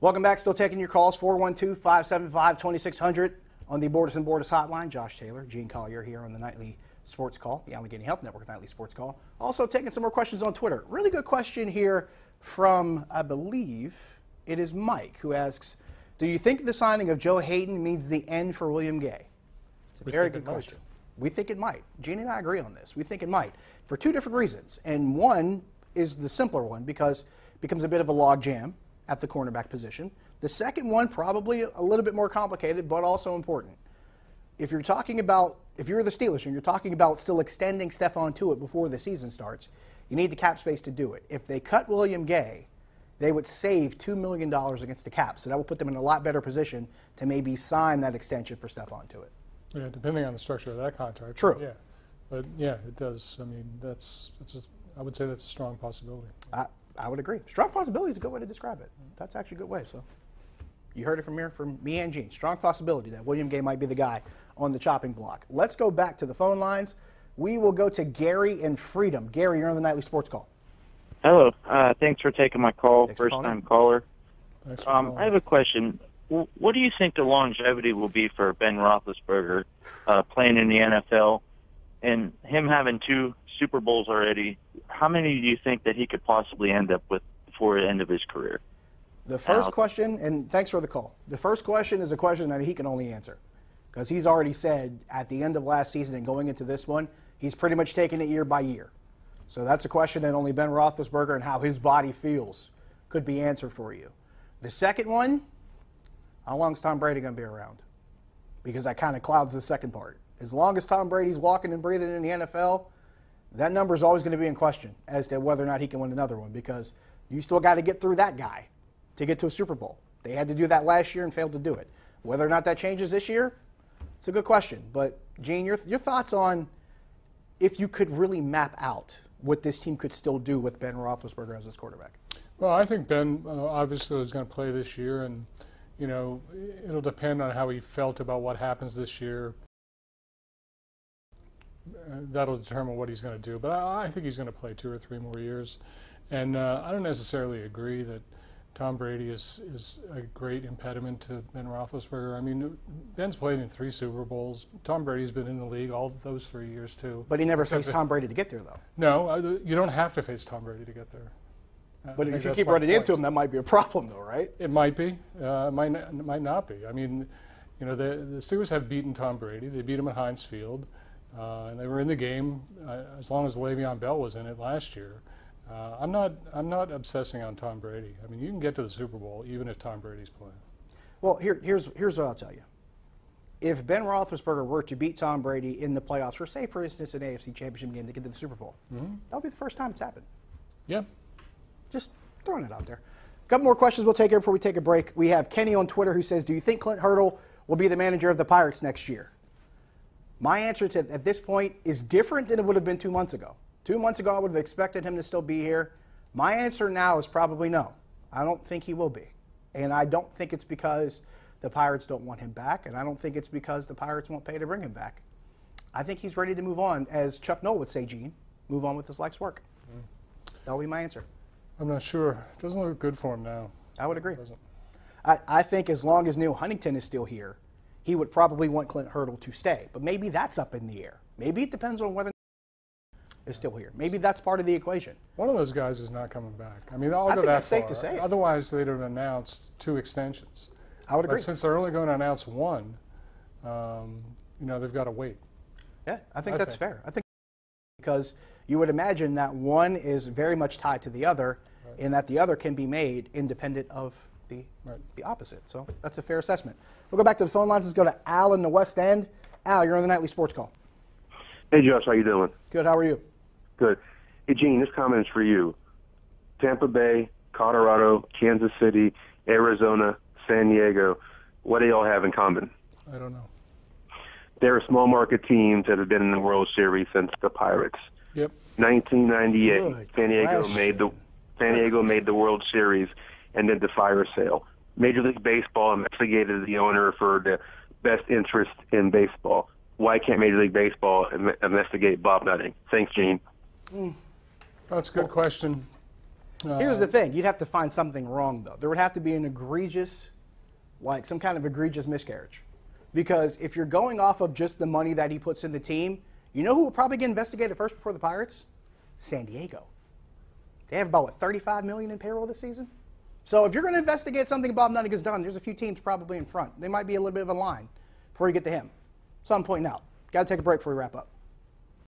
Welcome back. Still taking your calls. 412-575-2600 on the Borders and Borders hotline. Josh Taylor, Gene Collier here on the Nightly Sports Call, the Allegheny Health Network Nightly Sports Call. Also taking some more questions on Twitter. Really good question here from, I believe, it is Mike, who asks, do you think the signing of Joe Haden means the end for William Gay? It's a very good question. We think it might. Gene and I agree on this. We think it might for two different reasons. And one is the simpler one because it becomes a bit of a log jam at the cornerback position. The second one, probably a little bit more complicated, but also important. If you're talking about, if you're the Steelers and you're talking about still extending Stephon Tuitt before the season starts, you need the cap space to do it. If they cut William Gay, they would save $2 million against the cap. So that will put them in a lot better position to maybe sign that extension for Stephon Tuitt. Yeah, depending on the structure of that contract. True. Yeah, but yeah, it does. I mean, I would say that's a strong possibility. I would agree. Strong possibility is a good way to describe it. That's actually a good way. So you heard it from me and Gene. Strong possibility that William Gay might be the guy on the chopping block. Let's go back to the phone lines. We will go to Gary in Freedom. Gary, you're on the Nightly Sports Call. Hello. Thanks for taking my call. First-time caller. I have a question. What do you think the longevity will be for Ben Roethlisberger playing in the NFL? And him having 2 Super Bowls already, how many do you think that he could possibly end up with before the end of his career? The first question, and thanks for the call. The first question is a question that he can only answer because he's already said at the end of last season and going into this one, he's pretty much taking it year by year. So that's a question that only Ben Roethlisberger and how his body feels could be answered for you. The second one, how long is Tom Brady going to be around? Because that kind of clouds the second part. As long as Tom Brady's walking and breathing in the NFL, that number is always going to be in question as to whether or not he can win another one because you still got to get through that guy to get to a Super Bowl. They had to do that last year and failed to do it. Whether or not that changes this year, it's a good question. But, Gene, your thoughts on if you could really map out what this team could still do with Ben Roethlisberger as his quarterback? Well, I think Ben obviously is going to play this year, and you know it'll depend on how he felt about what happens this year. That'll determine what he's going to do. But I think he's going to play 2 or 3 more years, and I don't necessarily agree that Tom Brady is a great impediment to Ben Roethlisberger. I mean, Ben's played in 3 Super Bowls. Tom Brady's been in the league all those 3 years too. But he never faced Tom Brady to get there, though. No, you don't have to face Tom Brady to get there. But if you keep running into him, that might be a problem, though, right? It might be. It might not be. I mean, you know, the Steelers have beaten Tom Brady. They beat him at Heinz Field, and they were in the game as long as Le'Veon Bell was in it last year. I'm not obsessing on Tom Brady. I mean, you can get to the Super Bowl even if Tom Brady's playing. Well, here's what I'll tell you. If Ben Roethlisberger were to beat Tom Brady in the playoffs, or say, for instance, an AFC Championship game to get to the Super Bowl, that would be the first time it's happened. Yeah. Just throwing it out there. A couple more questions we'll take here before we take a break. We have Kenny on Twitter who says, do you think Clint Hurdle will be the manager of the Pirates next year? My answer at this point is different than it would have been 2 months ago. 2 months ago, I would have expected him to still be here. My answer now is probably no. I don't think he will be. And I don't think it's because the Pirates don't want him back, and I don't think it's because the Pirates won't pay to bring him back. I think he's ready to move on. As Chuck Noll would say, Gene, move on with his life's work. That'll be my answer. I'm not sure. It doesn't look good for him now. I would agree. It doesn't. I think as long as Neil Huntington is still here, he would probably want Clint Hurdle to stay. But maybe that's up in the air. Maybe it depends on whether is still here. Maybe that's part of the equation. One of those guys is not coming back. I mean, I'll go think that that's far. safe to say. Otherwise, they'd have announced 2 extensions. I would agree. But since they're only going to announce 1, you know, they've got to wait. Yeah, I think that's fair. I think because you would imagine that one is very much tied to the other, and that the other can be made independent of the opposite. So that's a fair assessment. We'll go back to the phone lines. Let's go to Al in the West End. Al, you're on the Nightly Sports Call. Hey, Josh, how you doing? Good. How are you? Good. Hey, Gene, this comment is for you. Tampa Bay, Colorado, Kansas City, Arizona, San Diego, what do they all have in common? I don't know. They're small market teams that have been in the World Series since the Pirates. Yep. 1998, San Diego made the World Series and did the fire sale. Major League Baseball investigated the owner for the best interest in baseball. Why can't Major League Baseball investigate Bob Nutting? Thanks, Gene. That's a good question. Here's the thing. You'd have to find something wrong, though. There would have to be an egregious, like some kind of egregious miscarriage. Because if you're going off of just the money that he puts in the team, you know who will probably get investigated first before the Pirates? San Diego. They have about, what, $35 million in payroll this season? So if you're going to investigate something Bob Nutting has done, there's a few teams probably in front. They might be a little bit of a line before you get to him. So I'm pointing out. Got to take a break before we wrap up.